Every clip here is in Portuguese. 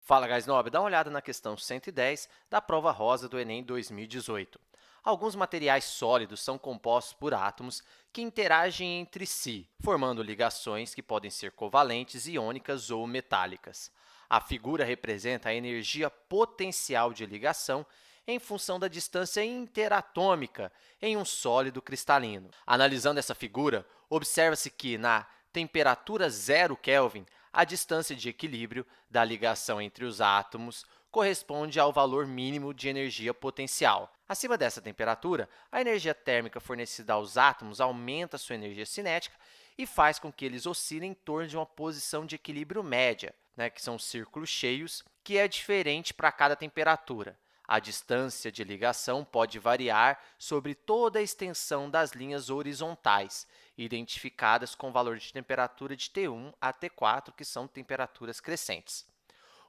Fala, Gás Nobre, dá uma olhada na questão 110 da prova rosa do Enem 2018. Alguns materiais sólidos são compostos por átomos que interagem entre si, formando ligações que podem ser covalentes, iônicas ou metálicas. A figura representa a energia potencial de ligação em função da distância interatômica em um sólido cristalino. Analisando essa figura, observa-se que, na temperatura 0 Kelvin, a distância de equilíbrio da ligação entre os átomos corresponde ao valor mínimo de energia potencial. Acima dessa temperatura, a energia térmica fornecida aos átomos aumenta sua energia cinética e faz com que eles oscilem em torno de uma posição de equilíbrio média, que são círculos cheios, que é diferente para cada temperatura. A distância de ligação pode variar sobre toda a extensão das linhas horizontais, identificadas com valor de temperatura de T1 a T4, que são temperaturas crescentes.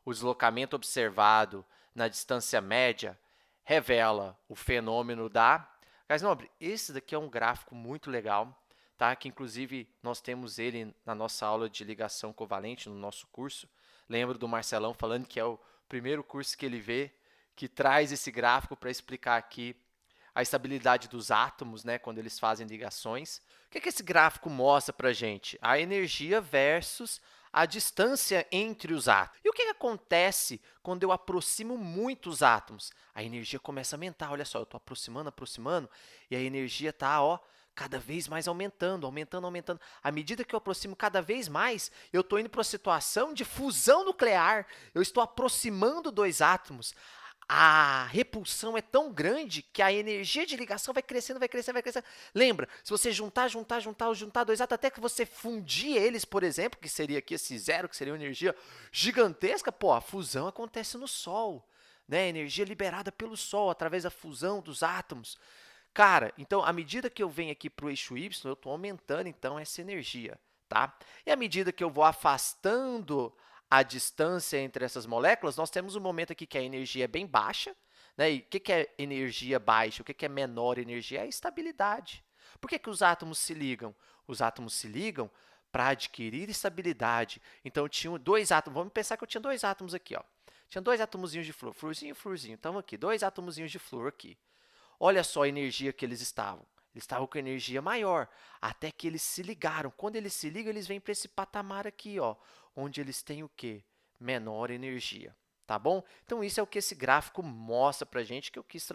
O deslocamento observado na distância média revela o fenômeno da... Gás Nobre, esse daqui é um gráfico muito legal, tá? Que, inclusive, nós temos ele na nossa aula de ligação covalente, no nosso curso. Lembro do Marcelão falando que é o primeiro curso que ele vê que traz esse gráfico para explicar aqui a estabilidade dos átomos, quando eles fazem ligações. O que esse gráfico mostra para a gente? A energia versus a distância entre os átomos. E o que acontece quando eu aproximo muito os átomos? A energia começa a aumentar. Olha só, eu estou aproximando, e a energia está cada vez mais aumentando, aumentando. À medida que eu aproximo cada vez mais, eu estou indo para uma situação de fusão nuclear. Eu estou aproximando dois átomos. A repulsão é tão grande que a energia de ligação vai crescendo, vai crescendo, vai crescendo. Lembra, se você juntar dois átomos, até que você fundir eles, por exemplo, que seria aqui esse zero, que seria uma energia gigantesca, pô, a fusão acontece no Sol, né? Energia liberada pelo Sol, através da fusão dos átomos. Cara, então, à medida que eu venho aqui para o eixo Y, eu estou aumentando, então, essa energia, tá? E à medida que eu vou afastando a distância entre essas moléculas, nós temos um momento aqui que a energia é bem baixa, né? E o que é energia baixa? O que é menor energia? É a estabilidade. Por que os átomos se ligam? Os átomos se ligam para adquirir estabilidade. Então, tinham dois átomos. Vamos pensar que eu tinha dois átomos aqui, ó. Tinha dois átomozinhos de flúor, flúorzinho e flúorzinho. Então, aqui, dois átomozinhos de flúor aqui. Olha só a energia que eles estavam. Eles estavam com energia maior, até que eles se ligaram. Quando eles se ligam, eles vêm para esse patamar aqui, ó, onde eles têm o quê? Menor energia, tá bom? Então, isso é o que esse gráfico mostra para a gente, que eu quis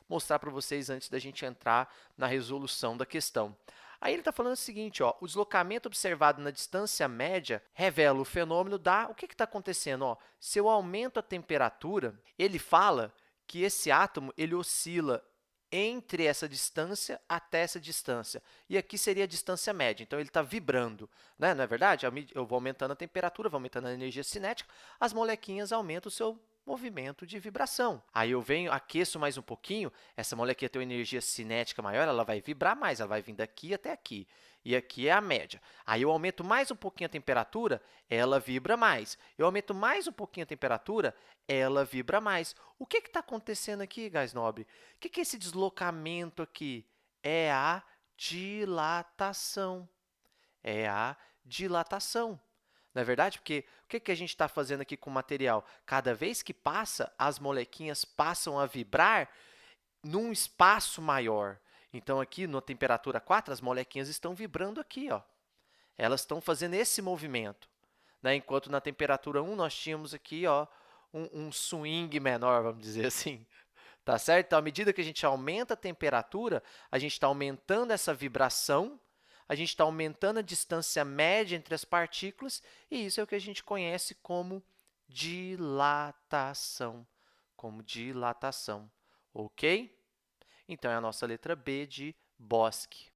mostrar para vocês antes da gente entrar na resolução da questão. Aí ele está falando o seguinte, ó, o deslocamento observado na distância média revela o fenômeno da... O que está acontecendo? Ó, se eu aumento a temperatura, ele fala que esse átomo ele oscila entre essa distância até essa distância. E aqui seria a distância média. Então, ele está vibrando, né? Não é verdade? Eu vou aumentando a temperatura, vou aumentando a energia cinética, as molequinhas aumentam o seu movimento de vibração. Aí eu venho, aqueço mais um pouquinho, essa molequinha tem uma energia cinética maior, ela vai vibrar mais, ela vai vir daqui até aqui. E aqui é a média. Aí eu aumento mais um pouquinho a temperatura, ela vibra mais. Eu aumento mais um pouquinho a temperatura, ela vibra mais. O que está acontecendo aqui, Gás Nobre? O que é esse deslocamento aqui? É a dilatação. É a dilatação. Não é verdade? Porque o que a gente está fazendo aqui com o material? Cada vez que passa, as molequinhas passam a vibrar num espaço maior. Então, aqui na temperatura 4, as molequinhas estão vibrando aqui, ó. Elas estão fazendo esse movimento, né? Enquanto na temperatura 1, nós tínhamos aqui, ó, um swing menor, vamos dizer assim. Tá certo? Então, à medida que a gente aumenta a temperatura, a gente está aumentando essa vibração, a gente está aumentando a distância média entre as partículas, e isso é o que a gente conhece como dilatação. Como dilatação, ok? Então, é a nossa letra B de Bosque.